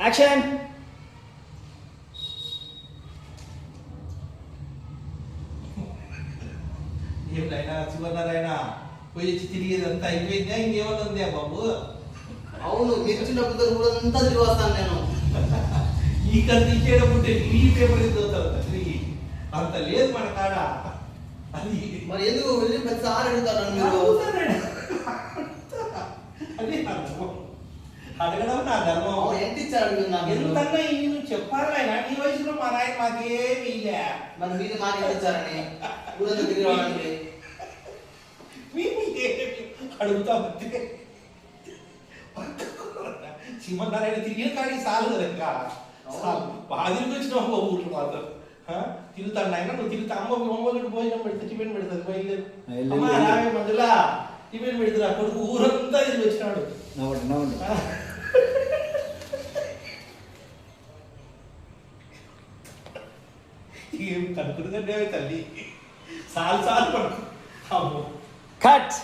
Action. ఏమిటైనా Sivanarayana పోయి తిరిగేది అంతా అయిపోయిందా, ఇంకేమన్నా ఉందా బాబు? అవును, మీరు చిన్నప్పుడు కూడా అంతా తిరిగి వస్తాను నేను. ఈ కథ ఇచ్చేటప్పుడు ఈ పేపర్ చదువుతావు తండ్రి, అంత లేదు మన కాడ. అది మరి ఎందుకు వెళ్ళి ప్రతిసారి అడుగుతారు మీరు? అది నా ధర్మం, అడగడం నా ధర్మం. ఎంత ఇచ్చారు అడుగుతున్నా? ఎంతన్నా ఈ నువ్వు చెప్పాలి ఆయన, నీ వయసులో మా నాయన మాకేమీ ఇలే. మరి మీరు మాట ఎంత ఇచ్చారని ఊరంతా తిరిగి రావడానికి? మేము అడుగుతా ఉంటే శ్రీమన్నారాయణ తిరిగిన కానీ చాలు కదా, ఇంకా బాధికి వచ్చినావు ఊళ్ళు మాత్రం తిరుగుతాడు ఆయన. నువ్వు తిరుగుతా అమ్మకి భోజనం పెడితే టిఫిన్ పెడుతుంది, బయలుదేరు అమ్మా రావే మధ్యలో టిఫిన్ పెడుతురా కొడుకు ఊరంతా తిరిగి వచ్చినాడు. ఏం కనుకుంటుందంటే తల్లి, సాలు పడుకు. అమ్మో కట్.